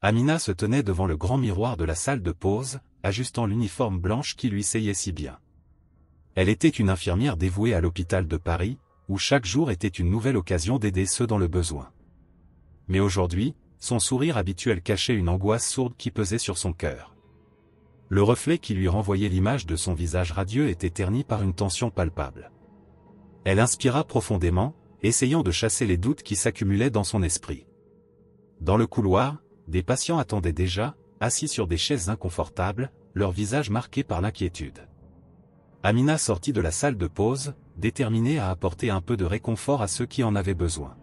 Amina se tenait devant le grand miroir de la salle de pause, ajustant l'uniforme blanche qui lui seyait si bien. Elle était une infirmière dévouée à l'hôpital de Paris, où chaque jour était une nouvelle occasion d'aider ceux dans le besoin. Mais aujourd'hui, son sourire habituel cachait une angoisse sourde qui pesait sur son cœur. Le reflet qui lui renvoyait l'image de son visage radieux était terni par une tension palpable. Elle inspira profondément, essayant de chasser les doutes qui s'accumulaient dans son esprit. Dans le couloir, des patients attendaient déjà, assis sur des chaises inconfortables, leurs visages marqués par l'inquiétude. Amina sortit de la salle de pause, déterminée à apporter un peu de réconfort à ceux qui en avaient besoin.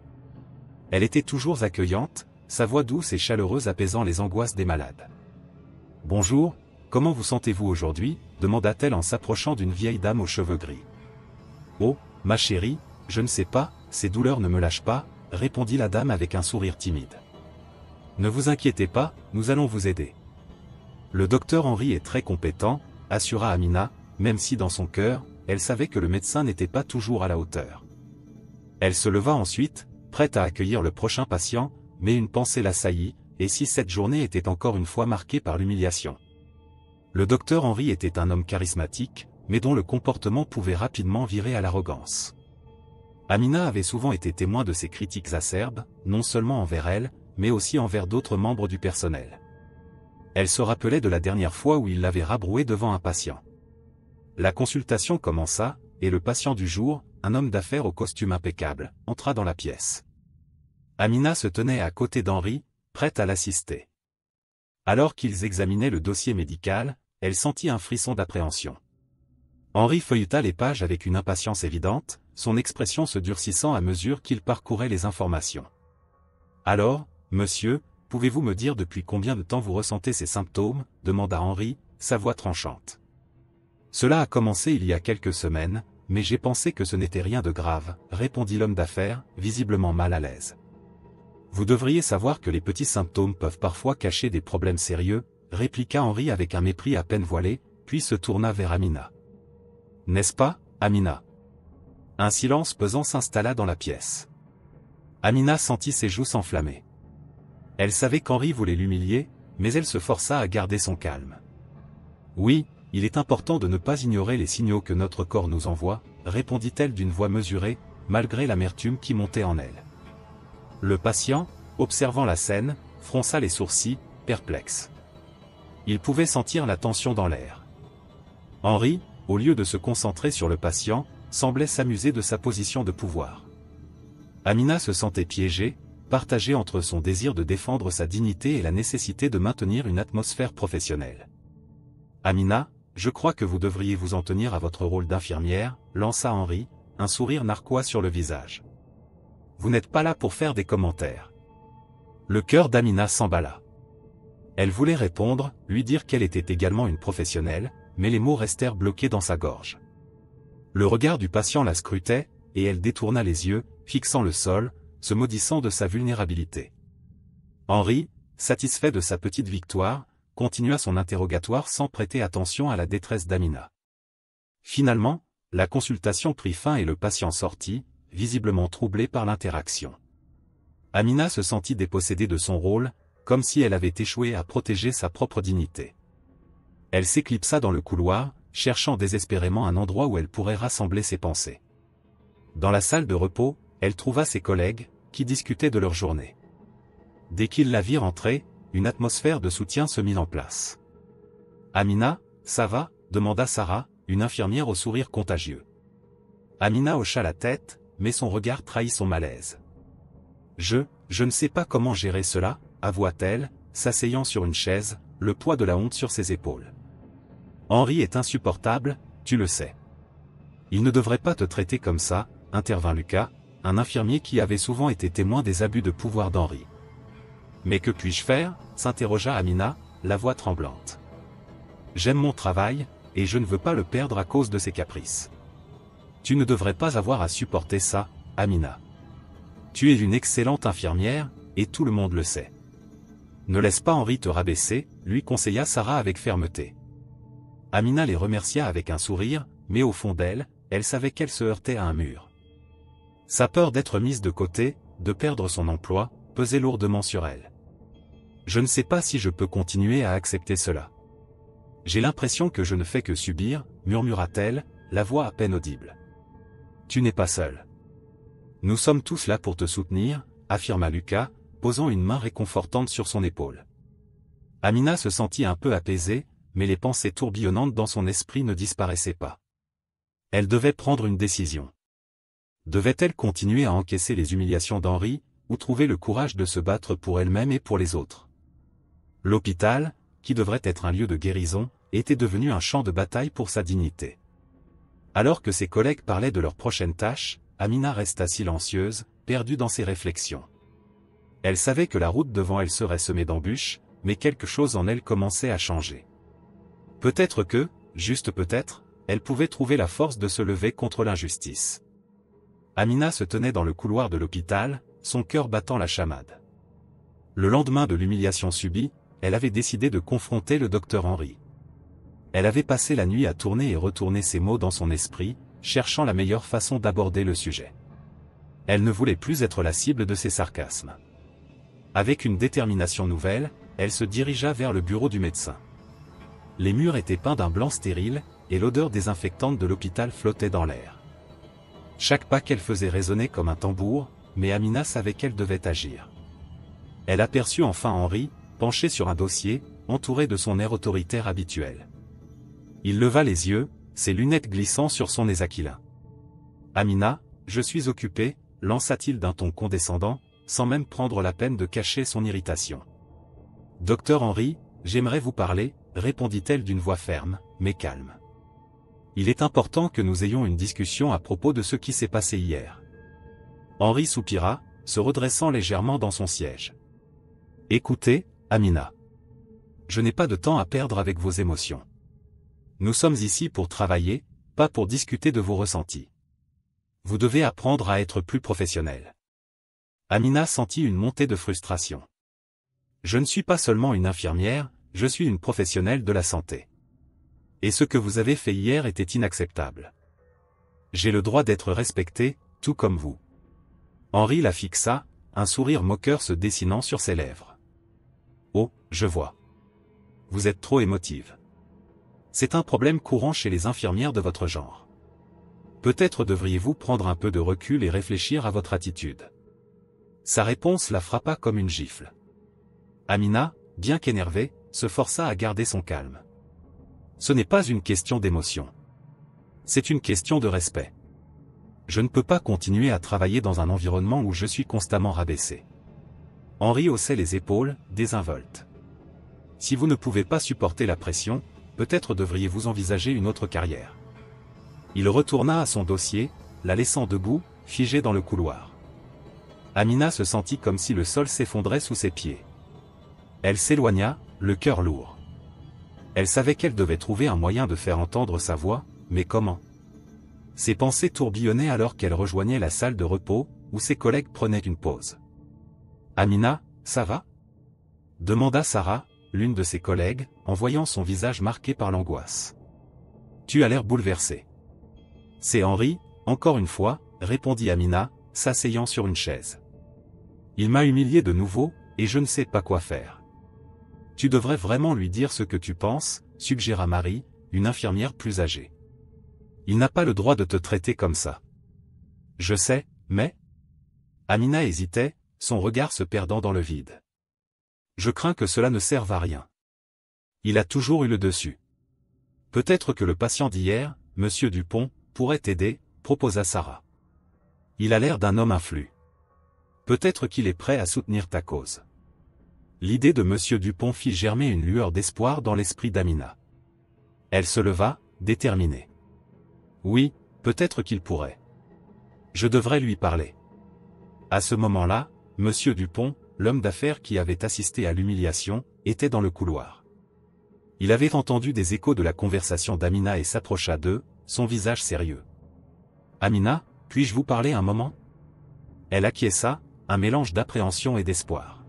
Elle était toujours accueillante, sa voix douce et chaleureuse apaisant les angoisses des malades. « Bonjour, comment vous sentez-vous aujourd'hui » demanda-t-elle en s'approchant d'une vieille dame aux cheveux gris. « Oh, ma chérie, je ne sais pas, ces douleurs ne me lâchent pas » répondit la dame avec un sourire timide. « Ne vous inquiétez pas, nous allons vous aider. » Le docteur Henri est très compétent, assura Amina, même si dans son cœur, elle savait que le médecin n'était pas toujours à la hauteur. Elle se leva ensuite, prête à accueillir le prochain patient, mais une pensée l'assaillit, et si cette journée était encore une fois marquée par l'humiliation. Le docteur Henri était un homme charismatique, mais dont le comportement pouvait rapidement virer à l'arrogance. Amina avait souvent été témoin de ses critiques acerbes, non seulement envers elle, mais aussi envers d'autres membres du personnel. Elle se rappelait de la dernière fois où il l'avait rabrouée devant un patient. La consultation commença, et le patient du jour, un homme d'affaires au costume impeccable, entra dans la pièce. Amina se tenait à côté d'Henri, prête à l'assister. Alors qu'ils examinaient le dossier médical, elle sentit un frisson d'appréhension. Henri feuilleta les pages avec une impatience évidente, son expression se durcissant à mesure qu'il parcourait les informations. « Alors, monsieur, pouvez-vous me dire depuis combien de temps vous ressentez ces symptômes » demanda Henri, sa voix tranchante. « Cela a commencé il y a quelques semaines, mais j'ai pensé que ce n'était rien de grave, » répondit l'homme d'affaires, visiblement mal à l'aise. « Vous devriez savoir que les petits symptômes peuvent parfois cacher des problèmes sérieux, » répliqua Henri avec un mépris à peine voilé, puis se tourna vers Amina. « N'est-ce pas, Amina ?» Un silence pesant s'installa dans la pièce. Amina sentit ses joues s'enflammer. Elle savait qu'Henri voulait l'humilier, mais elle se força à garder son calme. « Oui, il est important de ne pas ignorer les signaux que notre corps nous envoie, » répondit-elle d'une voix mesurée, malgré l'amertume qui montait en elle. Le patient, observant la scène, fronça les sourcils, perplexe. Il pouvait sentir la tension dans l'air. Henri, au lieu de se concentrer sur le patient, semblait s'amuser de sa position de pouvoir. Amina se sentait piégée, partagée entre son désir de défendre sa dignité et la nécessité de maintenir une atmosphère professionnelle. « Amina, je crois que vous devriez vous en tenir à votre rôle d'infirmière, » lança Henri, un sourire narquois sur le visage. « Vous n'êtes pas là pour faire des commentaires. » Le cœur d'Amina s'emballa. Elle voulait répondre, lui dire qu'elle était également une professionnelle, mais les mots restèrent bloqués dans sa gorge. Le regard du patient la scrutait, et elle détourna les yeux, fixant le sol, se maudissant de sa vulnérabilité. Henri, satisfait de sa petite victoire, continua son interrogatoire sans prêter attention à la détresse d'Amina. Finalement, la consultation prit fin et le patient sortit, visiblement troublé par l'interaction. Amina se sentit dépossédée de son rôle, comme si elle avait échoué à protéger sa propre dignité. Elle s'éclipsa dans le couloir, cherchant désespérément un endroit où elle pourrait rassembler ses pensées. Dans la salle de repos, elle trouva ses collègues, qui discutaient de leur journée. Dès qu'ils la virent entrer, une atmosphère de soutien se mit en place. « Amina, ça va ?» demanda Sarah, une infirmière au sourire contagieux. Amina hocha la tête, mais son regard trahit son malaise. « Je ne sais pas comment gérer cela » avoua-t-elle, s'asseyant sur une chaise, le poids de la honte sur ses épaules. « Henri est insupportable, tu le sais. »« Il ne devrait pas te traiter comme ça » intervint Lucas, un infirmier qui avait souvent été témoin des abus de pouvoir d'Henri. « Mais que puis-je faire » s'interrogea Amina, la voix tremblante. « J'aime mon travail, et je ne veux pas le perdre à cause de ses caprices. »« Tu ne devrais pas avoir à supporter ça, Amina. Tu es une excellente infirmière, et tout le monde le sait. »« Ne laisse pas Henri te rabaisser » lui conseilla Sarah avec fermeté. Amina les remercia avec un sourire, mais au fond d'elle, elle savait qu'elle se heurtait à un mur. Sa peur d'être mise de côté, de perdre son emploi, pesait lourdement sur elle. Je ne sais pas si je peux continuer à accepter cela. J'ai l'impression que je ne fais que subir, murmura-t-elle, la voix à peine audible. Tu n'es pas seul. Nous sommes tous là pour te soutenir, affirma Lucas, posant une main réconfortante sur son épaule. Amina se sentit un peu apaisée, mais les pensées tourbillonnantes dans son esprit ne disparaissaient pas. Elle devait prendre une décision. Devait-elle continuer à encaisser les humiliations d'Henri, ou trouver le courage de se battre pour elle-même et pour les autres? L'hôpital, qui devrait être un lieu de guérison, était devenu un champ de bataille pour sa dignité. Alors que ses collègues parlaient de leur prochaine tâche, Amina resta silencieuse, perdue dans ses réflexions. Elle savait que la route devant elle serait semée d'embûches, mais quelque chose en elle commençait à changer. Peut-être que, juste peut-être, elle pouvait trouver la force de se lever contre l'injustice. Amina se tenait dans le couloir de l'hôpital, son cœur battant la chamade. Le lendemain de l'humiliation subie, elle avait décidé de confronter le docteur Henri. Elle avait passé la nuit à tourner et retourner ses mots dans son esprit, cherchant la meilleure façon d'aborder le sujet. Elle ne voulait plus être la cible de ses sarcasmes. Avec une détermination nouvelle, elle se dirigea vers le bureau du médecin. Les murs étaient peints d'un blanc stérile, et l'odeur désinfectante de l'hôpital flottait dans l'air. Chaque pas qu'elle faisait résonnait comme un tambour, mais Amina savait qu'elle devait agir. Elle aperçut enfin Henri, penché sur un dossier, entouré de son air autoritaire habituel. Il leva les yeux, ses lunettes glissant sur son nez aquilin. « Amina, je suis occupé », lança-t-il d'un ton condescendant, sans même prendre la peine de cacher son irritation. « Docteur Henri, j'aimerais vous parler », répondit-elle d'une voix ferme, mais calme. « Il est important que nous ayons une discussion à propos de ce qui s'est passé hier. » Henri soupira, se redressant légèrement dans son siège. « Écoutez, Amina. Je n'ai pas de temps à perdre avec vos émotions. Nous sommes ici pour travailler, pas pour discuter de vos ressentis. Vous devez apprendre à être plus professionnel. » Amina sentit une montée de frustration. « Je ne suis pas seulement une infirmière, je suis une professionnelle de la santé. Et ce que vous avez fait hier était inacceptable. J'ai le droit d'être respecté, tout comme vous. » Henri la fixa, un sourire moqueur se dessinant sur ses lèvres. « Oh, je vois. Vous êtes trop émotive. C'est un problème courant chez les infirmières de votre genre. Peut-être devriez-vous prendre un peu de recul et réfléchir à votre attitude. » Sa réponse la frappa comme une gifle. Amina, bien qu'énervée, se força à garder son calme. Ce n'est pas une question d'émotion. C'est une question de respect. Je ne peux pas continuer à travailler dans un environnement où je suis constamment rabaissé. Henri haussait les épaules, désinvolte. Si vous ne pouvez pas supporter la pression, peut-être devriez-vous envisager une autre carrière. Il retourna à son dossier, la laissant debout, figée dans le couloir. Amina se sentit comme si le sol s'effondrait sous ses pieds. Elle s'éloigna, le cœur lourd. Elle savait qu'elle devait trouver un moyen de faire entendre sa voix, mais comment? Ses pensées tourbillonnaient alors qu'elle rejoignait la salle de repos, où ses collègues prenaient une pause. « Amina, ça va ?» demanda Sarah, l'une de ses collègues, en voyant son visage marqué par l'angoisse. « Tu as l'air bouleversée. »« C'est Henri, encore une fois, » répondit Amina, s'asseyant sur une chaise. « Il m'a humiliée de nouveau, et je ne sais pas quoi faire. »« Tu devrais vraiment lui dire ce que tu penses, » suggéra Marie, une infirmière plus âgée. « Il n'a pas le droit de te traiter comme ça. »« Je sais, mais... » Amina hésitait, son regard se perdant dans le vide. « Je crains que cela ne serve à rien. Il a toujours eu le dessus. Peut-être que le patient d'hier, Monsieur Dupont, pourrait t'aider, » proposa Sarah. « Il a l'air d'un homme influent. Peut-être qu'il est prêt à soutenir ta cause. » L'idée de Monsieur Dupont fit germer une lueur d'espoir dans l'esprit d'Amina. Elle se leva, déterminée. « Oui, peut-être qu'il pourrait. Je devrais lui parler. » À ce moment-là, Monsieur Dupont, l'homme d'affaires qui avait assisté à l'humiliation, était dans le couloir. Il avait entendu des échos de la conversation d'Amina et s'approcha d'eux, son visage sérieux. « Amina, puis-je vous parler un moment ?» Elle acquiesça, un mélange d'appréhension et d'espoir.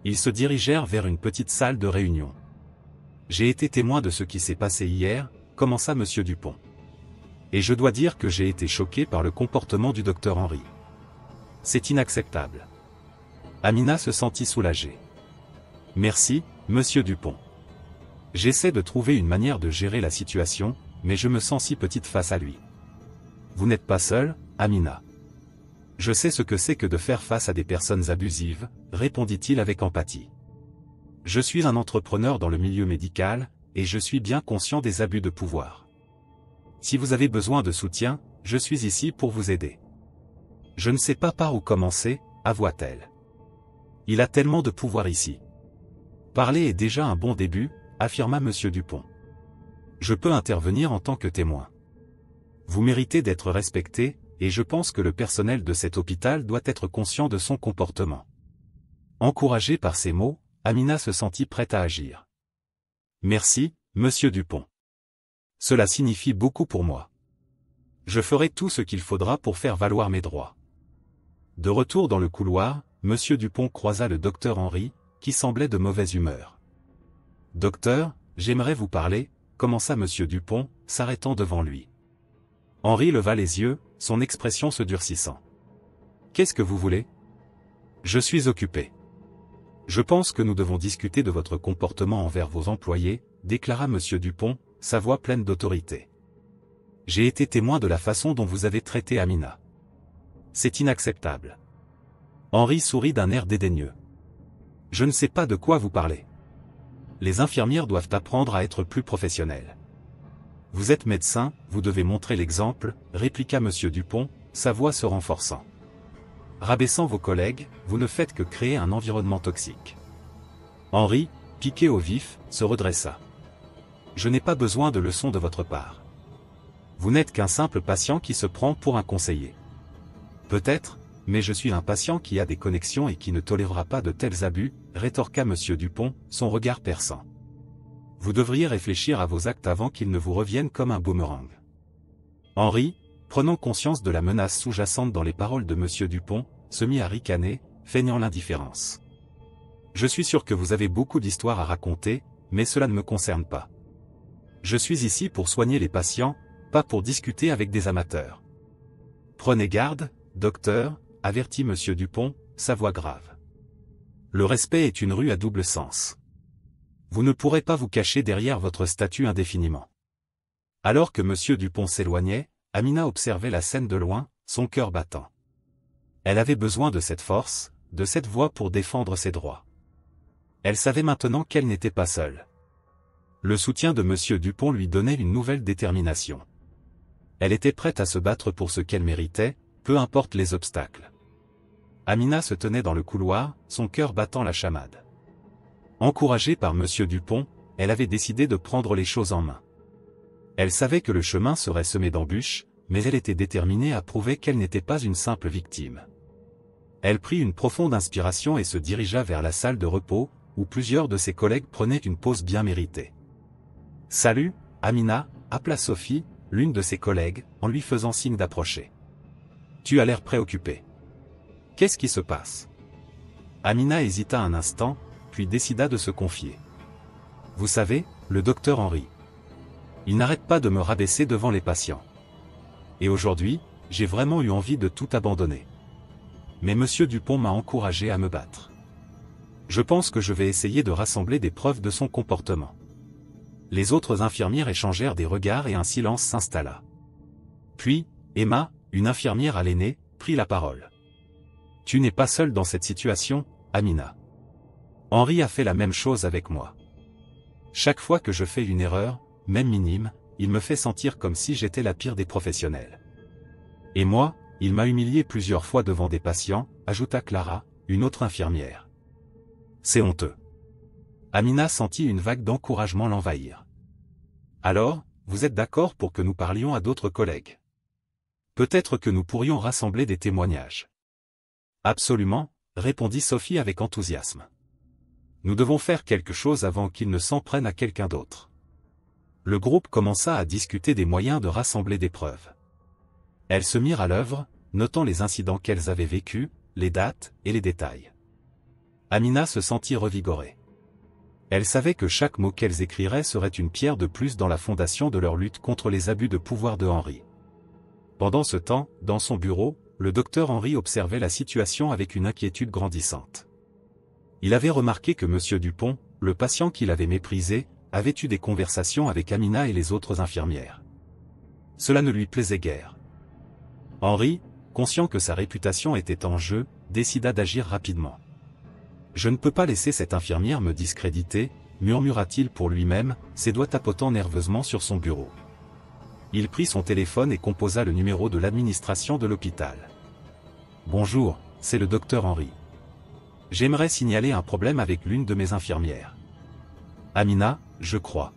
Ils se dirigèrent vers une petite salle de réunion. « J'ai été témoin de ce qui s'est passé hier, » commença Monsieur Dupont. « Et je dois dire que j'ai été choqué par le comportement du docteur Henri. C'est inacceptable. » Amina se sentit soulagée. Merci, monsieur Dupont. J'essaie de trouver une manière de gérer la situation, mais je me sens si petite face à lui. Vous n'êtes pas seule, Amina. Je sais ce que c'est que de faire face à des personnes abusives, répondit-il avec empathie. Je suis un entrepreneur dans le milieu médical, et je suis bien conscient des abus de pouvoir. Si vous avez besoin de soutien, je suis ici pour vous aider. Je ne sais pas par où commencer, avoua-t-elle. Il a tellement de pouvoir ici. Parler est déjà un bon début, affirma monsieur Dupont. Je peux intervenir en tant que témoin. Vous méritez d'être respecté, et je pense que le personnel de cet hôpital doit être conscient de son comportement. Encouragée par ces mots, Amina se sentit prête à agir. Merci, monsieur Dupont. Cela signifie beaucoup pour moi. Je ferai tout ce qu'il faudra pour faire valoir mes droits. De retour dans le couloir, monsieur Dupont croisa le docteur Henri, qui semblait de mauvaise humeur. Docteur, j'aimerais vous parler, commença monsieur Dupont, s'arrêtant devant lui. Henri leva les yeux, son expression se durcissant. Qu'est-ce que vous voulez? Je suis occupé. Je pense que nous devons discuter de votre comportement envers vos employés, déclara monsieur Dupont, sa voix pleine d'autorité. J'ai été témoin de la façon dont vous avez traité Amina. C'est inacceptable. Henri sourit d'un air dédaigneux. Je ne sais pas de quoi vous parlez. Les infirmières doivent apprendre à être plus professionnelles. Vous êtes médecin, vous devez montrer l'exemple, répliqua monsieur Dupont, sa voix se renforçant. Rabaissant vos collègues, vous ne faites que créer un environnement toxique. Henri, piqué au vif, se redressa. Je n'ai pas besoin de leçons de votre part. Vous n'êtes qu'un simple patient qui se prend pour un conseiller. Peut-être, mais je suis un patient qui a des connexions et qui ne tolérera pas de tels abus, rétorqua monsieur Dupont, son regard perçant. Vous devriez réfléchir à vos actes avant qu'ils ne vous reviennent comme un boomerang. Henri, prenant conscience de la menace sous-jacente dans les paroles de monsieur Dupont, se mit à ricaner, feignant l'indifférence. Je suis sûr que vous avez beaucoup d'histoires à raconter, mais cela ne me concerne pas. Je suis ici pour soigner les patients, pas pour discuter avec des amateurs. Prenez garde, docteur, avertit monsieur Dupont, sa voix grave. Le respect est une rue à double sens. Vous ne pourrez pas vous cacher derrière votre statut indéfiniment. Alors que monsieur Dupont s'éloignait, Amina observait la scène de loin, son cœur battant. Elle avait besoin de cette force, de cette voix pour défendre ses droits. Elle savait maintenant qu'elle n'était pas seule. Le soutien de monsieur Dupont lui donnait une nouvelle détermination. Elle était prête à se battre pour ce qu'elle méritait, peu importe les obstacles. Amina se tenait dans le couloir, son cœur battant la chamade. Encouragée par monsieur Dupont, elle avait décidé de prendre les choses en main. Elle savait que le chemin serait semé d'embûches, mais elle était déterminée à prouver qu'elle n'était pas une simple victime. Elle prit une profonde inspiration et se dirigea vers la salle de repos, où plusieurs de ses collègues prenaient une pause bien méritée. « Salut, Amina » appela Sophie, l'une de ses collègues, en lui faisant signe d'approcher. « Tu as l'air préoccupée. Qu'est-ce qui se passe ?» Amina hésita un instant, puis décida de se confier. « Vous savez, le docteur Henri. Il n'arrête pas de me rabaisser devant les patients. Et aujourd'hui, j'ai vraiment eu envie de tout abandonner. Mais monsieur Dupont m'a encouragé à me battre. Je pense que je vais essayer de rassembler des preuves de son comportement. » Les autres infirmières échangèrent des regards et un silence s'installa. Puis, Emma, une infirmière à l'aîné, prit la parole. « Tu n'es pas seule dans cette situation, Amina. Henri a fait la même chose avec moi. Chaque fois que je fais une erreur, même minime, il me fait sentir comme si j'étais la pire des professionnels. Et moi, il m'a humilié plusieurs fois devant des patients, ajouta Clara, une autre infirmière. C'est honteux. » Amina sentit une vague d'encouragement l'envahir. « Alors, vous êtes d'accord pour que nous parlions à d'autres collègues? Peut-être que nous pourrions rassembler des témoignages. » Absolument, répondit Sophie avec enthousiasme. Nous devons faire quelque chose avant qu'ils ne s'en prennent à quelqu'un d'autre. Le groupe commença à discuter des moyens de rassembler des preuves. Elles se mirent à l'œuvre, notant les incidents qu'elles avaient vécus, les dates et les détails. Amina se sentit revigorée. Elle savait que chaque mot qu'elles écriraient serait une pierre de plus dans la fondation de leur lutte contre les abus de pouvoir de Henri. Pendant ce temps, dans son bureau, le docteur Henri observait la situation avec une inquiétude grandissante. Il avait remarqué que M. Dupont, le patient qu'il avait méprisé, avait eu des conversations avec Amina et les autres infirmières. Cela ne lui plaisait guère. Henri, conscient que sa réputation était en jeu, décida d'agir rapidement. « Je ne peux pas laisser cette infirmière me discréditer », murmura-t-il pour lui-même, ses doigts tapotant nerveusement sur son bureau. Il prit son téléphone et composa le numéro de l'administration de l'hôpital. « Bonjour, c'est le docteur Henri. J'aimerais signaler un problème avec l'une de mes infirmières. Amina, je crois.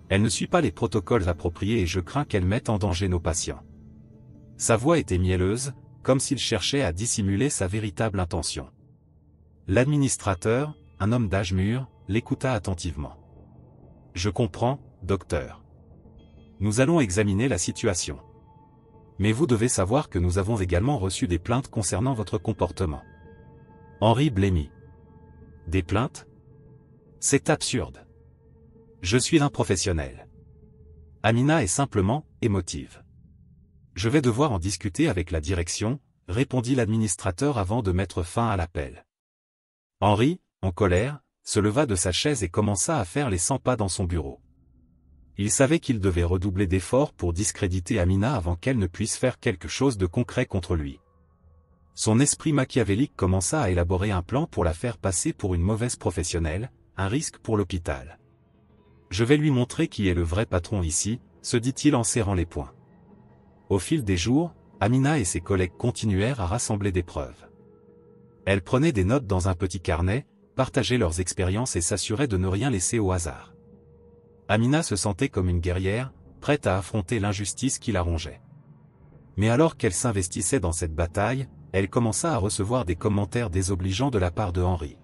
Elle ne suit pas les protocoles appropriés et je crains qu'elle mette en danger nos patients. » Sa voix était mielleuse, comme s'il cherchait à dissimuler sa véritable intention. L'administrateur, un homme d'âge mûr, l'écouta attentivement. « Je comprends, docteur. Nous allons examiner la situation. Mais vous devez savoir que nous avons également reçu des plaintes concernant votre comportement. » Henri blêmit. « Des plaintes ? C'est absurde. Je suis un professionnel. Amina est simplement émotive. Je vais devoir en discuter avec la direction, répondit l'administrateur avant de mettre fin à l'appel. Henri, en colère, se leva de sa chaise et commença à faire les 100 pas dans son bureau. Il savait qu'il devait redoubler d'efforts pour discréditer Amina avant qu'elle ne puisse faire quelque chose de concret contre lui. Son esprit machiavélique commença à élaborer un plan pour la faire passer pour une mauvaise professionnelle, un risque pour l'hôpital. « Je vais lui montrer qui est le vrai patron ici », se dit-il en serrant les poings. Au fil des jours, Amina et ses collègues continuèrent à rassembler des preuves. Elles prenaient des notes dans un petit carnet, partageaient leurs expériences et s'assuraient de ne rien laisser au hasard. Amina se sentait comme une guerrière, prête à affronter l'injustice qui la rongeait. Mais alors qu'elle s'investissait dans cette bataille, elle commença à recevoir des commentaires désobligeants de la part de Henri.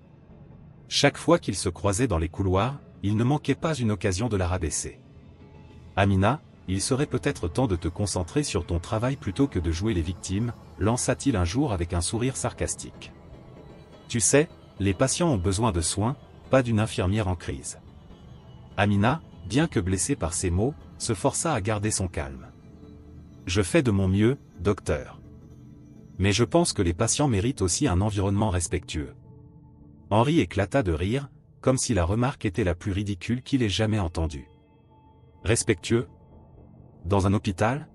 Chaque fois qu'ils se croisaient dans les couloirs, il ne manquait pas une occasion de la rabaisser. « Amina, il serait peut-être temps de te concentrer sur ton travail plutôt que de jouer les victimes, » lança-t-il un jour avec un sourire sarcastique. « Tu sais, les patients ont besoin de soins, pas d'une infirmière en crise. » Amina, bien que blessée par ces mots, se força à garder son calme. « Je fais de mon mieux, docteur. Mais je pense que les patients méritent aussi un environnement respectueux. » Henri éclata de rire, comme si la remarque était la plus ridicule qu'il ait jamais entendue. « Respectueux ? Dans un hôpital ?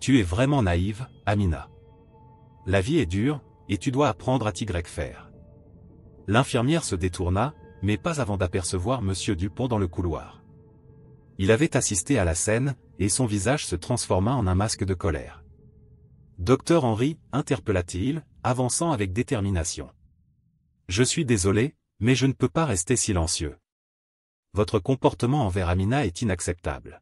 Tu es vraiment naïve, Amina. La vie est dure, et tu dois apprendre à t'y faire. » L'infirmière se détourna, mais pas avant d'apercevoir M. Dupont dans le couloir. Il avait assisté à la scène, et son visage se transforma en un masque de colère. « Docteur Henri, » interpella-t-il, avançant avec détermination. « Je suis désolé, mais je ne peux pas rester silencieux. Votre comportement envers Amina est inacceptable. »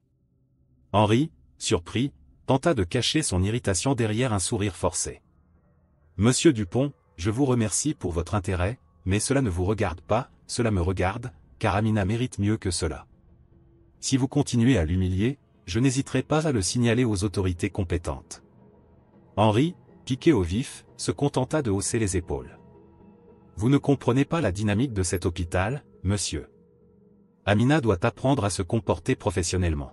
Henri, surpris, tenta de cacher son irritation derrière un sourire forcé. « Monsieur Dupont, je vous remercie pour votre intérêt, mais cela ne vous regarde pas, cela me regarde, car Amina mérite mieux que cela. Si vous continuez à l'humilier, je n'hésiterai pas à le signaler aux autorités compétentes. » Henri, piqué au vif, se contenta de hausser les épaules. « Vous ne comprenez pas la dynamique de cet hôpital, monsieur. Amina doit apprendre à se comporter professionnellement. »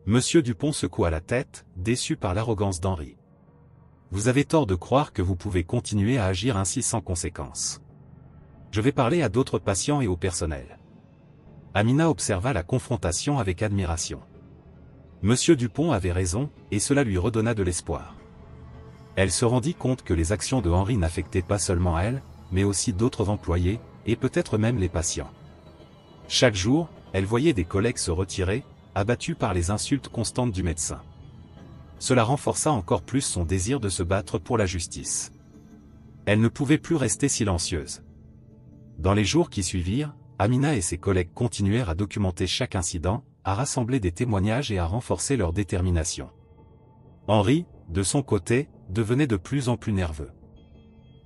Monsieur Dupont secoua la tête, déçu par l'arrogance d'Henri. « Vous avez tort de croire que vous pouvez continuer à agir ainsi sans conséquence. Je vais parler à d'autres patients et au personnel. » Amina observa la confrontation avec admiration. Monsieur Dupont avait raison, et cela lui redonna de l'espoir. Elle se rendit compte que les actions de Henri n'affectaient pas seulement elle, mais aussi d'autres employés, et peut-être même les patients. Chaque jour, elle voyait des collègues se retirer, abattus par les insultes constantes du médecin. Cela renforça encore plus son désir de se battre pour la justice. Elle ne pouvait plus rester silencieuse. Dans les jours qui suivirent, Amina et ses collègues continuèrent à documenter chaque incident, à rassembler des témoignages et à renforcer leur détermination. Henri, de son côté, devenait de plus en plus nerveux.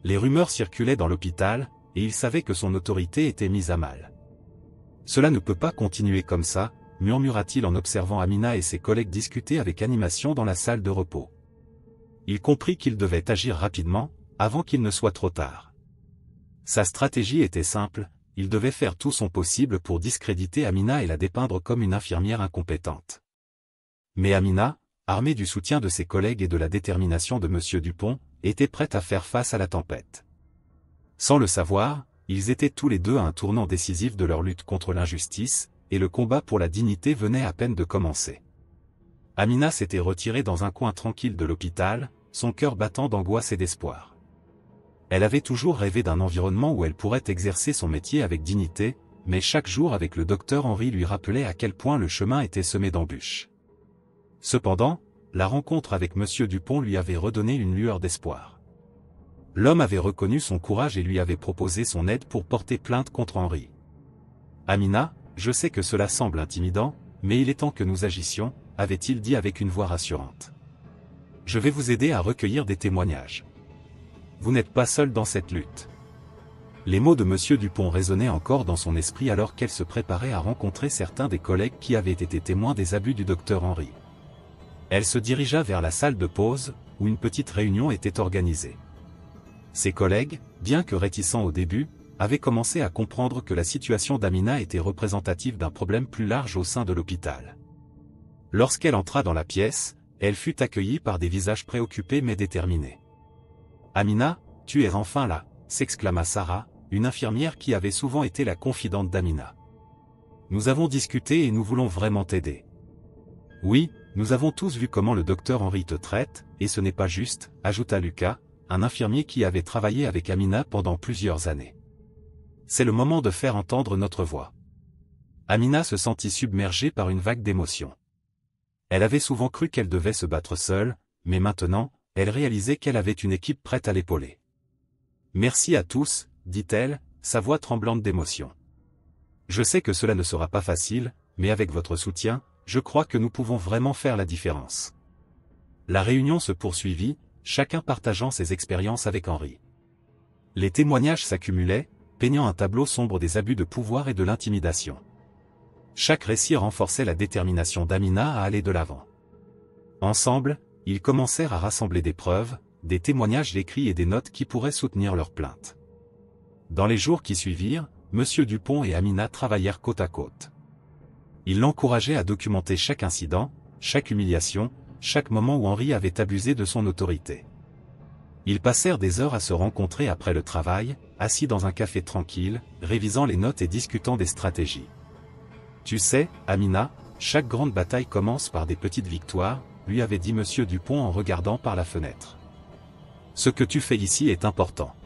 Les rumeurs circulaient dans l'hôpital, et il savait que son autorité était mise à mal. « Cela ne peut pas continuer comme ça », murmura-t-il en observant Amina et ses collègues discuter avec animation dans la salle de repos. Il comprit qu'il devait agir rapidement, avant qu'il ne soit trop tard. Sa stratégie était simple, il devait faire tout son possible pour discréditer Amina et la dépeindre comme une infirmière incompétente. Mais Amina, armée du soutien de ses collègues et de la détermination de M. Dupont, était prête à faire face à la tempête. Sans le savoir, ils étaient tous les deux à un tournant décisif de leur lutte contre l'injustice, et le combat pour la dignité venait à peine de commencer. Amina s'était retirée dans un coin tranquille de l'hôpital, son cœur battant d'angoisse et d'espoir. Elle avait toujours rêvé d'un environnement où elle pourrait exercer son métier avec dignité, mais chaque jour avec le docteur Henry lui rappelait à quel point le chemin était semé d'embûches. Cependant, la rencontre avec Monsieur Dupont lui avait redonné une lueur d'espoir. L'homme avait reconnu son courage et lui avait proposé son aide pour porter plainte contre Henry. « Amina, je sais que cela semble intimidant, mais il est temps que nous agissions, » avait-il dit avec une voix rassurante. « Je vais vous aider à recueillir des témoignages. Vous n'êtes pas seul dans cette lutte. » Les mots de Monsieur Dupont résonnaient encore dans son esprit alors qu'elle se préparait à rencontrer certains des collègues qui avaient été témoins des abus du docteur Henry. Elle se dirigea vers la salle de pause, où une petite réunion était organisée. Ses collègues, bien que réticents au début, avaient commencé à comprendre que la situation d'Amina était représentative d'un problème plus large au sein de l'hôpital. Lorsqu'elle entra dans la pièce, elle fut accueillie par des visages préoccupés mais déterminés. « Amina, tu es enfin là !» s'exclama Sarah, une infirmière qui avait souvent été la confidente d'Amina. « Nous avons discuté et nous voulons vraiment t'aider. »« Oui, nous avons tous vu comment le docteur Henry te traite, et ce n'est pas juste, » ajouta Lucas, un infirmier qui avait travaillé avec Amina pendant plusieurs années. « C'est le moment de faire entendre notre voix. » Amina se sentit submergée par une vague d'émotions. Elle avait souvent cru qu'elle devait se battre seule, mais maintenant, elle réalisait qu'elle avait une équipe prête à l'épauler. « Merci à tous, » dit-elle, sa voix tremblante d'émotion. « Je sais que cela ne sera pas facile, mais avec votre soutien, je crois que nous pouvons vraiment faire la différence. » La réunion se poursuivit, chacun partageant ses expériences avec Henry. Les témoignages s'accumulaient, peignant un tableau sombre des abus de pouvoir et de l'intimidation. Chaque récit renforçait la détermination d'Amina à aller de l'avant. Ensemble, ils commencèrent à rassembler des preuves, des témoignages écrits et des notes qui pourraient soutenir leur plainte. Dans les jours qui suivirent, Monsieur Dupont et Amina travaillèrent côte à côte. Ils l'encourageaient à documenter chaque incident, chaque humiliation, chaque moment où Henry avait abusé de son autorité. Ils passèrent des heures à se rencontrer après le travail, assis dans un café tranquille, révisant les notes et discutant des stratégies. « Tu sais, Amina, chaque grande bataille commence par des petites victoires, » lui avait dit Monsieur Dupont en regardant par la fenêtre. « Ce que tu fais ici est important.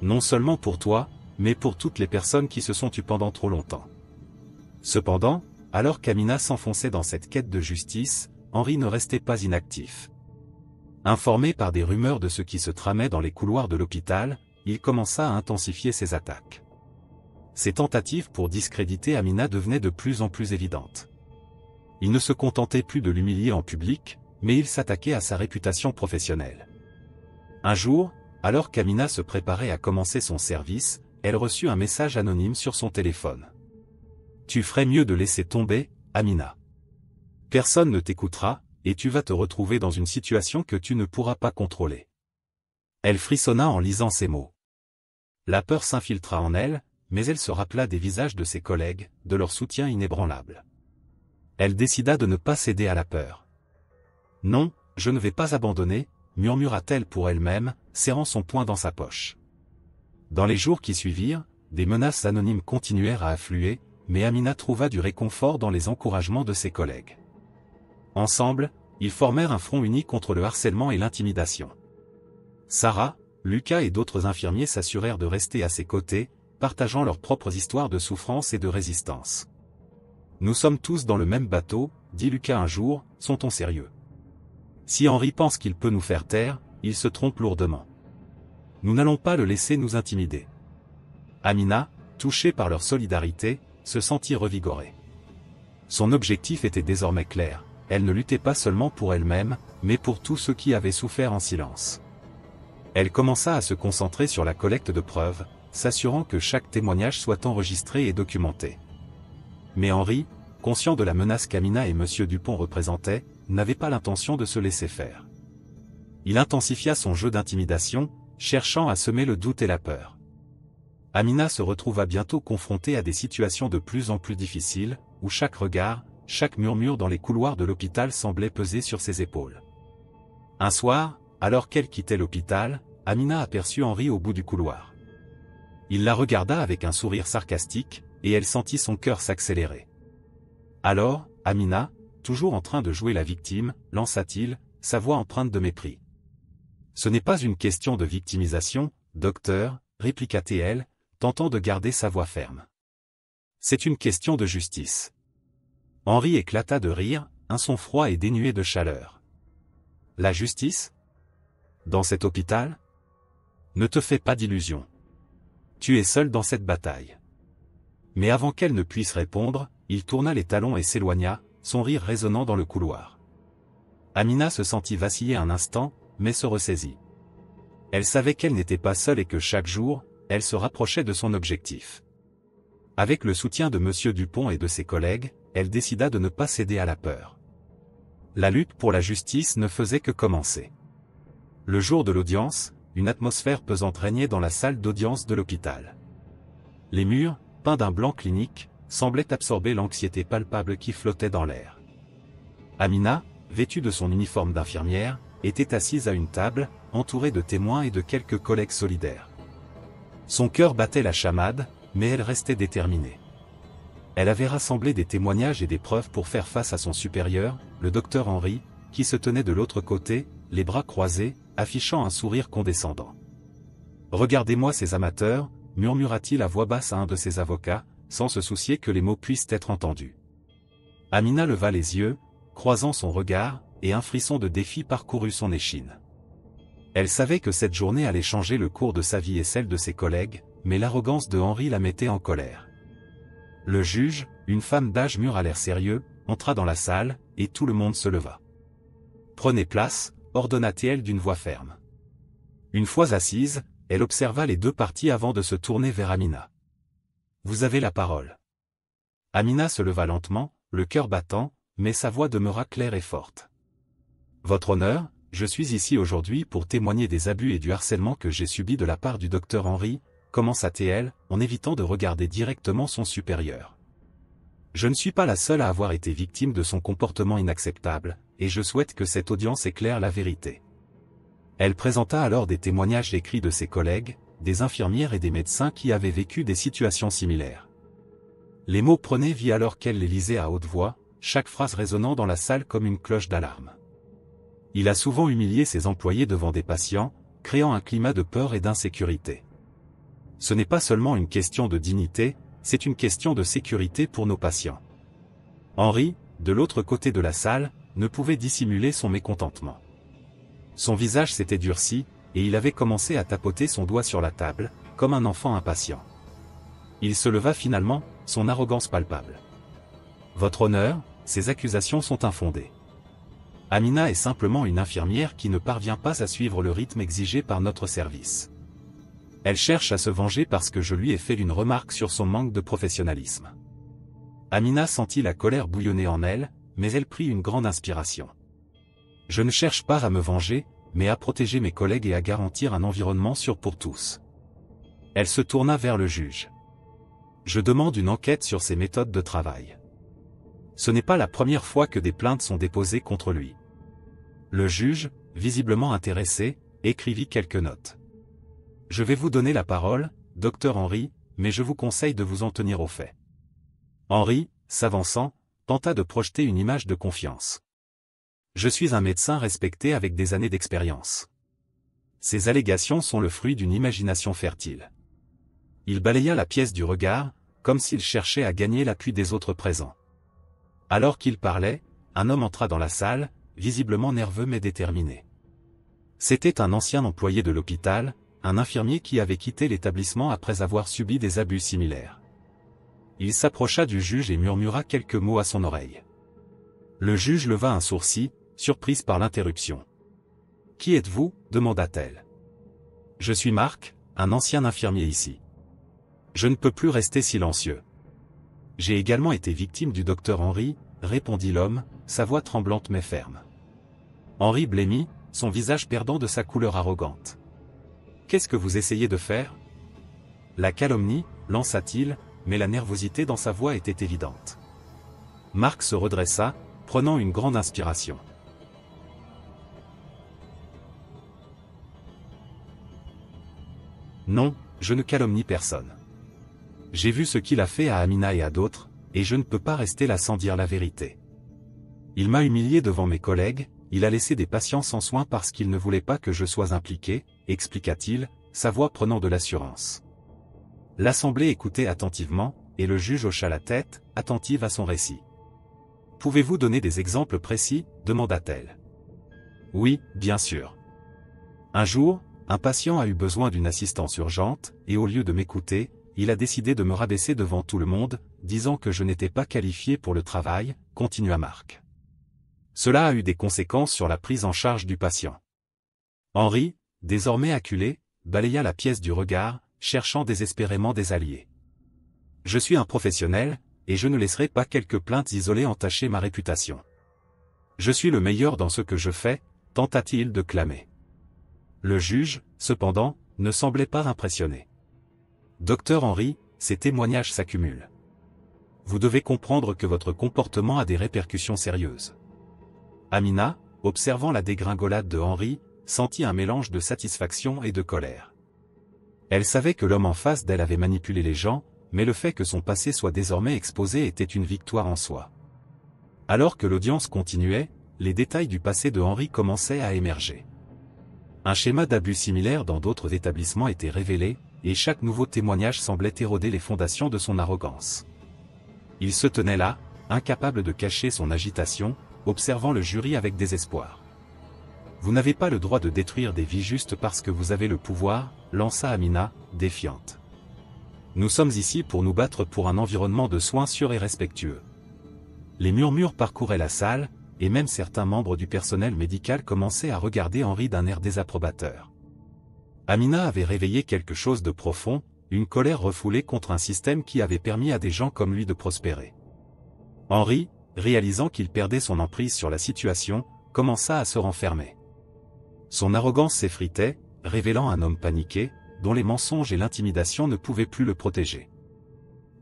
Non seulement pour toi, mais pour toutes les personnes qui se sont tues pendant trop longtemps. » Cependant, alors qu'Amina s'enfonçait dans cette quête de justice, Henry ne restait pas inactif. Informé par des rumeurs de ce qui se tramait dans les couloirs de l'hôpital, il commença à intensifier ses attaques. Ses tentatives pour discréditer Amina devenaient de plus en plus évidentes. Il ne se contentait plus de l'humilier en public, mais il s'attaquait à sa réputation professionnelle. Un jour, alors qu'Amina se préparait à commencer son service, elle reçut un message anonyme sur son téléphone. « Tu ferais mieux de laisser tomber, Amina. Personne ne t'écoutera, et tu vas te retrouver dans une situation que tu ne pourras pas contrôler. » Elle frissonna en lisant ces mots. La peur s'infiltra en elle, mais elle se rappela des visages de ses collègues, de leur soutien inébranlable. Elle décida de ne pas céder à la peur. « Non, je ne vais pas abandonner, » murmura-t-elle pour elle-même, serrant son poing dans sa poche. Dans les jours qui suivirent, des menaces anonymes continuèrent à affluer, mais Amina trouva du réconfort dans les encouragements de ses collègues. Ensemble, ils formèrent un front uni contre le harcèlement et l'intimidation. Sarah, Lucas et d'autres infirmiers s'assurèrent de rester à ses côtés, partageant leurs propres histoires de souffrance et de résistance. « Nous sommes tous dans le même bateau, » dit Lucas un jour, « sont-on sérieux? Si Henry pense qu'il peut nous faire taire, il se trompe lourdement. Nous n'allons pas le laisser nous intimider. » Amina, touchée par leur solidarité, se sentit revigorée. Son objectif était désormais clair, elle ne luttait pas seulement pour elle-même, mais pour tous ceux qui avaient souffert en silence. Elle commença à se concentrer sur la collecte de preuves, s'assurant que chaque témoignage soit enregistré et documenté. Mais Henry, conscient de la menace qu'Amina et Monsieur Dupont représentaient, n'avait pas l'intention de se laisser faire. Il intensifia son jeu d'intimidation, cherchant à semer le doute et la peur. Amina se retrouva bientôt confrontée à des situations de plus en plus difficiles, où chaque regard, chaque murmure dans les couloirs de l'hôpital semblait peser sur ses épaules. Un soir, alors qu'elle quittait l'hôpital, Amina aperçut Henry au bout du couloir. Il la regarda avec un sourire sarcastique, et elle sentit son cœur s'accélérer. Alors, Amina, toujours en train de jouer la victime, lança-t-il, sa voix empreinte de mépris. Ce n'est pas une question de victimisation, docteur, répliqua-t-elle, tentant de garder sa voix ferme. C'est une question de justice. Henri éclata de rire, un son froid et dénué de chaleur. La justice? Dans cet hôpital? Ne te fais pas d'illusions. Tu es seul dans cette bataille. Mais avant qu'elle ne puisse répondre, il tourna les talons et s'éloigna, son rire résonnant dans le couloir. Amina se sentit vaciller un instant, mais se ressaisit. Elle savait qu'elle n'était pas seule et que chaque jour, elle se rapprochait de son objectif. Avec le soutien de M. Dupont et de ses collègues, elle décida de ne pas céder à la peur. La lutte pour la justice ne faisait que commencer. Le jour de l'audience, une atmosphère pesante régnait dans la salle d'audience de l'hôpital. Les murs, peints d'un blanc clinique, semblaient absorber l'anxiété palpable qui flottait dans l'air. Amina, vêtue de son uniforme d'infirmière, était assise à une table, entourée de témoins et de quelques collègues solidaires. Son cœur battait la chamade, mais elle restait déterminée. Elle avait rassemblé des témoignages et des preuves pour faire face à son supérieur, le docteur Henri, qui se tenait de l'autre côté, les bras croisés, affichant un sourire condescendant. « Regardez-moi ces amateurs », murmura-t-il à voix basse à un de ses avocats, sans se soucier que les mots puissent être entendus. Amina leva les yeux, croisant son regard, et un frisson de défi parcourut son échine. Elle savait que cette journée allait changer le cours de sa vie et celle de ses collègues, mais l'arrogance de Henri la mettait en colère. Le juge, une femme d'âge mûr à l'air sérieux, entra dans la salle, et tout le monde se leva. « Prenez place », ordonna-t-elle d'une voix ferme. Une fois assise, elle observa les deux parties avant de se tourner vers Amina. « Vous avez la parole. » Amina se leva lentement, le cœur battant, mais sa voix demeura claire et forte. « Votre honneur, je suis ici aujourd'hui pour témoigner des abus et du harcèlement que j'ai subis de la part du docteur Henri, commença-t-elle, en évitant de regarder directement son supérieur. Je ne suis pas la seule à avoir été victime de son comportement inacceptable, et je souhaite que cette audience éclaire la vérité. Elle présenta alors des témoignages écrits de ses collègues, des infirmières et des médecins qui avaient vécu des situations similaires. Les mots prenaient vie alors qu'elle les lisait à haute voix, chaque phrase résonnant dans la salle comme une cloche d'alarme. Il a souvent humilié ses employés devant des patients, créant un climat de peur et d'insécurité. Ce n'est pas seulement une question de dignité, c'est une question de sécurité pour nos patients. Henri, de l'autre côté de la salle, ne pouvait dissimuler son mécontentement. Son visage s'était durci, et il avait commencé à tapoter son doigt sur la table, comme un enfant impatient. Il se leva finalement, son arrogance palpable. « Votre honneur, ces accusations sont infondées. Amina est simplement une infirmière qui ne parvient pas à suivre le rythme exigé par notre service. Elle cherche à se venger parce que je lui ai fait une remarque sur son manque de professionnalisme. » Amina sentit la colère bouillonner en elle, mais elle prit une grande inspiration. « Je ne cherche pas à me venger, mais à protéger mes collègues et à garantir un environnement sûr pour tous. » Elle se tourna vers le juge. « Je demande une enquête sur ses méthodes de travail. » Ce n'est pas la première fois que des plaintes sont déposées contre lui. Le juge, visiblement intéressé, écrivit quelques notes. « Je vais vous donner la parole, docteur Henri, mais je vous conseille de vous en tenir aux faits. » Henri, s'avançant, tenta de projeter une image de confiance. « Je suis un médecin respecté avec des années d'expérience. Ces allégations sont le fruit d'une imagination fertile. » Il balaya la pièce du regard, comme s'il cherchait à gagner l'appui des autres présents. Alors qu'il parlait, un homme entra dans la salle, visiblement nerveux mais déterminé. C'était un ancien employé de l'hôpital, un infirmier qui avait quitté l'établissement après avoir subi des abus similaires. Il s'approcha du juge et murmura quelques mots à son oreille. Le juge leva un sourcil, surprise par l'interruption. « Qui êtes-vous ? » demanda-t-elle. « Je suis Marc, un ancien infirmier ici. Je ne peux plus rester silencieux. J'ai également été victime du docteur Henri, » répondit l'homme, sa voix tremblante mais ferme. Henri blêmit, son visage perdant de sa couleur arrogante. « Qu'est-ce que vous essayez de faire ? » La calomnie, lança-t-il, mais la nervosité dans sa voix était évidente. Marc se redressa, prenant une grande inspiration. « Non, je ne calomnie personne. J'ai vu ce qu'il a fait à Amina et à d'autres, et je ne peux pas rester là sans dire la vérité. Il m'a humilié devant mes collègues, il a laissé des patients sans soins parce qu'il ne voulait pas que je sois impliqué, expliqua-t-il, sa voix prenant de l'assurance. L'assemblée écoutait attentivement, et le juge hocha la tête, attentive à son récit. « Pouvez-vous donner des exemples précis ?» demanda-t-elle. « Oui, bien sûr. Un jour, un patient a eu besoin d'une assistance urgente, et au lieu de m'écouter, il a décidé de me rabaisser devant tout le monde, disant que je n'étais pas qualifié pour le travail, » continua Marc. Cela a eu des conséquences sur la prise en charge du patient. Henri, désormais acculé, balaya la pièce du regard, cherchant désespérément des alliés. « Je suis un professionnel, et je ne laisserai pas quelques plaintes isolées entacher ma réputation. Je suis le meilleur dans ce que je fais, tenta-t-il de clamer. Le juge, cependant, ne semblait pas impressionné. « Docteur Henri, ces témoignages s'accumulent. Vous devez comprendre que votre comportement a des répercussions sérieuses. » Amina, observant la dégringolade de Henri, sentit un mélange de satisfaction et de colère. Elle savait que l'homme en face d'elle avait manipulé les gens, mais le fait que son passé soit désormais exposé était une victoire en soi. Alors que l'audience continuait, les détails du passé de Henri commençaient à émerger. Un schéma d'abus similaire dans d'autres établissements était révélé, et chaque nouveau témoignage semblait éroder les fondations de son arrogance. Il se tenait là, incapable de cacher son agitation, observant le jury avec désespoir. « Vous n'avez pas le droit de détruire des vies juste parce que vous avez le pouvoir, » lança Amina, défiante. « Nous sommes ici pour nous battre pour un environnement de soins sûr et respectueux. » Les murmures parcouraient la salle, et même certains membres du personnel médical commençaient à regarder Henri d'un air désapprobateur. Amina avait réveillé quelque chose de profond, une colère refoulée contre un système qui avait permis à des gens comme lui de prospérer. Henri, réalisant qu'il perdait son emprise sur la situation, commença à se renfermer. Son arrogance s'effritait, révélant un homme paniqué, dont les mensonges et l'intimidation ne pouvaient plus le protéger.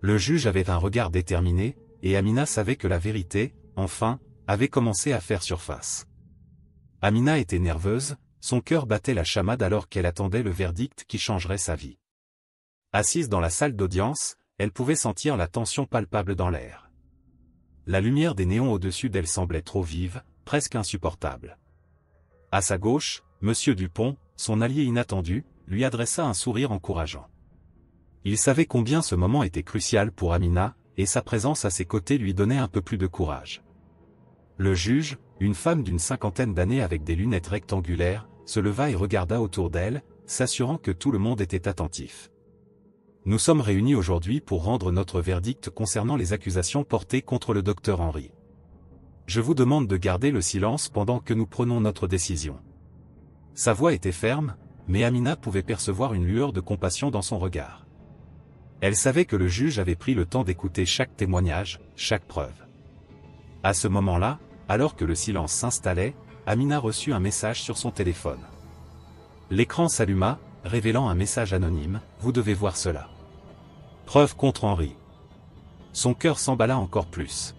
Le juge avait un regard déterminé, et Amina savait que la vérité, enfin, avait commencé à faire surface. Amina était nerveuse, son cœur battait la chamade alors qu'elle attendait le verdict qui changerait sa vie. Assise dans la salle d'audience, elle pouvait sentir la tension palpable dans l'air. La lumière des néons au-dessus d'elle semblait trop vive, presque insupportable. À sa gauche, Monsieur Dupont, son allié inattendu, lui adressa un sourire encourageant. Il savait combien ce moment était crucial pour Amina, et sa présence à ses côtés lui donnait un peu plus de courage. Le juge, une femme d'une cinquantaine d'années avec des lunettes rectangulaires, se leva et regarda autour d'elle, s'assurant que tout le monde était attentif. « Nous sommes réunis aujourd'hui pour rendre notre verdict concernant les accusations portées contre le docteur Henri. Je vous demande de garder le silence pendant que nous prenons notre décision. » Sa voix était ferme, mais Amina pouvait percevoir une lueur de compassion dans son regard. Elle savait que le juge avait pris le temps d'écouter chaque témoignage, chaque preuve. À ce moment-là, alors que le silence s'installait, Amina reçut un message sur son téléphone. L'écran s'alluma, révélant un message anonyme, « Vous devez voir cela. » Preuve contre Henri. Son cœur s'emballa encore plus.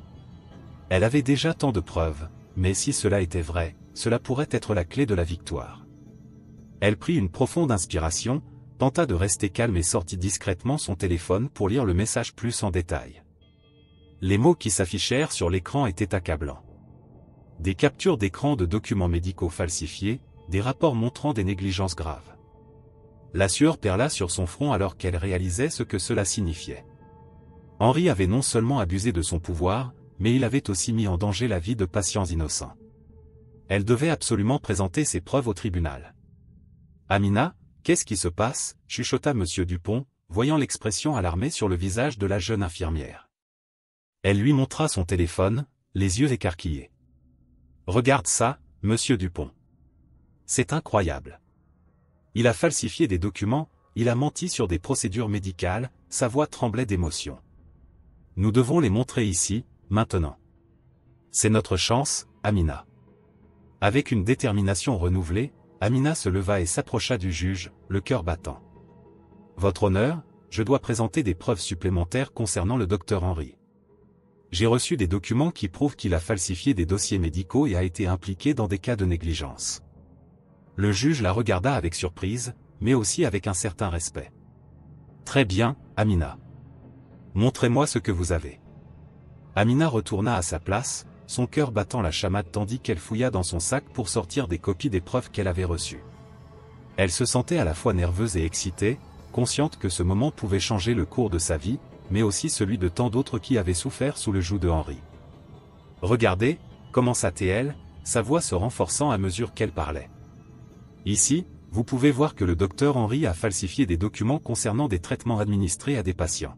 Elle avait déjà tant de preuves, mais si cela était vrai, cela pourrait être la clé de la victoire. Elle prit une profonde inspiration, tenta de rester calme et sortit discrètement son téléphone pour lire le message plus en détail. Les mots qui s'affichèrent sur l'écran étaient accablants. Des captures d'écran de documents médicaux falsifiés, des rapports montrant des négligences graves. La sueur perla sur son front alors qu'elle réalisait ce que cela signifiait. Henri avait non seulement abusé de son pouvoir, mais il avait aussi mis en danger la vie de patients innocents. Elle devait absolument présenter ses preuves au tribunal. « Amina, qu'est-ce qui se passe ?» chuchota Monsieur Dupont, voyant l'expression alarmée sur le visage de la jeune infirmière. Elle lui montra son téléphone, les yeux écarquillés. « Regarde ça, Monsieur Dupont. C'est incroyable. Il a falsifié des documents, il a menti sur des procédures médicales, sa voix tremblait d'émotion. Nous devons les montrer ici, maintenant. C'est notre chance, Amina. » Avec une détermination renouvelée, Amina se leva et s'approcha du juge, le cœur battant. « Votre honneur, je dois présenter des preuves supplémentaires concernant le docteur Henri. J'ai reçu des documents qui prouvent qu'il a falsifié des dossiers médicaux et a été impliqué dans des cas de négligence. » Le juge la regarda avec surprise, mais aussi avec un certain respect. Très bien, Amina. Montrez-moi ce que vous avez. Amina retourna à sa place, son cœur battant la chamade tandis qu'elle fouilla dans son sac pour sortir des copies des preuves qu'elle avait reçues. Elle se sentait à la fois nerveuse et excitée, consciente que ce moment pouvait changer le cours de sa vie, mais aussi celui de tant d'autres qui avaient souffert sous le joug de Henri. « Regardez » commença-t-elle, sa voix se renforçant à mesure qu'elle parlait. « Ici, vous pouvez voir que le docteur Henri a falsifié des documents concernant des traitements administrés à des patients.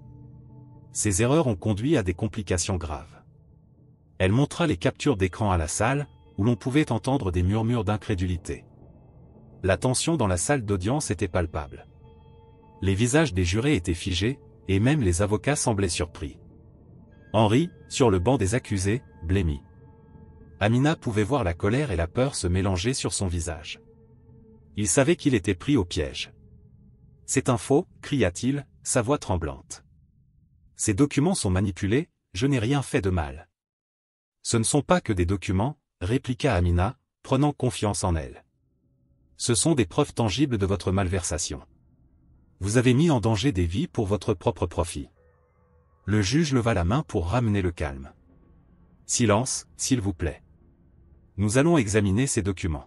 Ces erreurs ont conduit à des complications graves. » Elle montra les captures d'écran à la salle, où l'on pouvait entendre des murmures d'incrédulité. La tension dans la salle d'audience était palpable. Les visages des jurés étaient figés, et même les avocats semblaient surpris. Henri, sur le banc des accusés, blêmit. Amina pouvait voir la colère et la peur se mélanger sur son visage. Il savait qu'il était pris au piège. « C'est un faux » cria-t-il, sa voix tremblante. « Ces documents sont manipulés, je n'ai rien fait de mal. »« Ce ne sont pas que des documents » répliqua Amina, prenant confiance en elle. « Ce sont des preuves tangibles de votre malversation. Vous avez mis en danger des vies pour votre propre profit. » Le juge leva la main pour ramener le calme. « Silence, s'il vous plaît. Nous allons examiner ces documents. »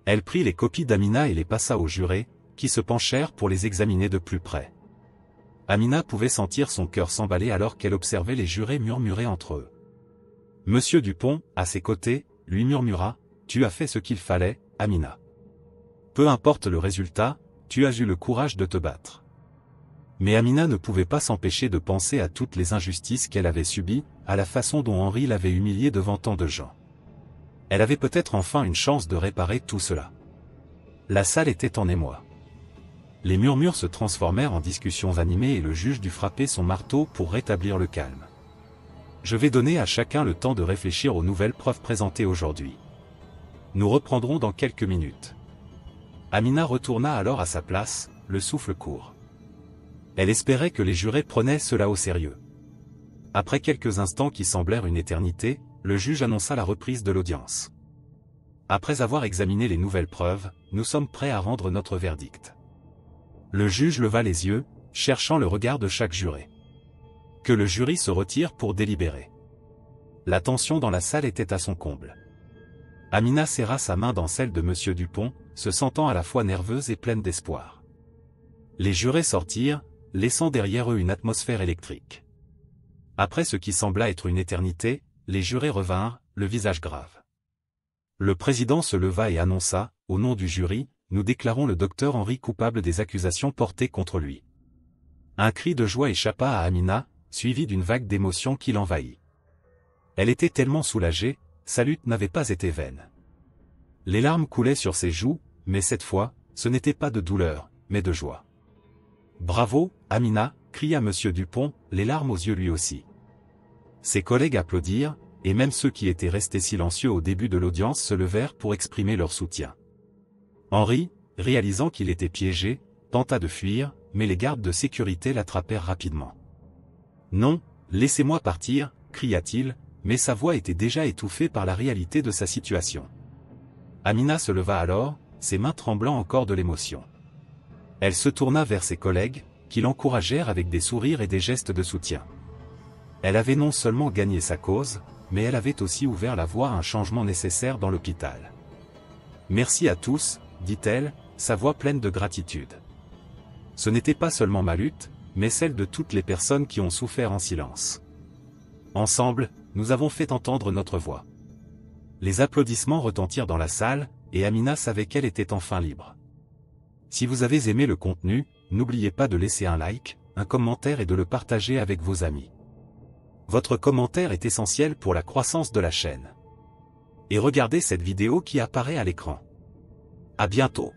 Elle prit les copies d'Amina et les passa aux jurés, qui se penchèrent pour les examiner de plus près. Amina pouvait sentir son cœur s'emballer alors qu'elle observait les jurés murmurer entre eux. Monsieur Dupont, à ses côtés, lui murmura, « Tu as fait ce qu'il fallait, Amina. Peu importe le résultat, tu as eu le courage de te battre. » Mais Amina ne pouvait pas s'empêcher de penser à toutes les injustices qu'elle avait subies, à la façon dont Henri l'avait humiliée devant tant de gens. Elle avait peut-être enfin une chance de réparer tout cela. La salle était en émoi. Les murmures se transformèrent en discussions animées et le juge dut frapper son marteau pour rétablir le calme. « Je vais donner à chacun le temps de réfléchir aux nouvelles preuves présentées aujourd'hui. Nous reprendrons dans quelques minutes. » Amina retourna alors à sa place, le souffle court. Elle espérait que les jurés prenaient cela au sérieux. Après quelques instants qui semblèrent une éternité, le juge annonça la reprise de l'audience. « Après avoir examiné les nouvelles preuves, nous sommes prêts à rendre notre verdict. » Le juge leva les yeux, cherchant le regard de chaque juré. Que le jury se retire pour délibérer. La tension dans la salle était à son comble. Amina serra sa main dans celle de Monsieur Dupont, se sentant à la fois nerveuse et pleine d'espoir. Les jurés sortirent, laissant derrière eux une atmosphère électrique. Après ce qui sembla être une éternité, les jurés revinrent, le visage grave. Le président se leva et annonça, au nom du jury, « Nous déclarons le docteur Henri coupable des accusations portées contre lui. » Un cri de joie échappa à Amina, suivi d'une vague d'émotion qui l'envahit. Elle était tellement soulagée, sa lutte n'avait pas été vaine. Les larmes coulaient sur ses joues, mais cette fois, ce n'était pas de douleur, mais de joie. « Bravo, Amina » cria Monsieur Dupont, les larmes aux yeux lui aussi. Ses collègues applaudirent, et même ceux qui étaient restés silencieux au début de l'audience se levèrent pour exprimer leur soutien. Henri, réalisant qu'il était piégé, tenta de fuir, mais les gardes de sécurité l'attrapèrent rapidement. « Non, laissez-moi partir » cria-t-il, mais sa voix était déjà étouffée par la réalité de sa situation. Amina se leva alors, ses mains tremblant encore de l'émotion. Elle se tourna vers ses collègues, qui l'encouragèrent avec des sourires et des gestes de soutien. Elle avait non seulement gagné sa cause, mais elle avait aussi ouvert la voie à un changement nécessaire dans l'hôpital. « Merci à tous » dit-elle, sa voix pleine de gratitude. Ce n'était pas seulement ma lutte, mais celle de toutes les personnes qui ont souffert en silence. Ensemble, nous avons fait entendre notre voix. Les applaudissements retentirent dans la salle, et Amina savait qu'elle était enfin libre. Si vous avez aimé le contenu, n'oubliez pas de laisser un like, un commentaire et de le partager avec vos amis. Votre commentaire est essentiel pour la croissance de la chaîne. Et regardez cette vidéo qui apparaît à l'écran. À bientôt.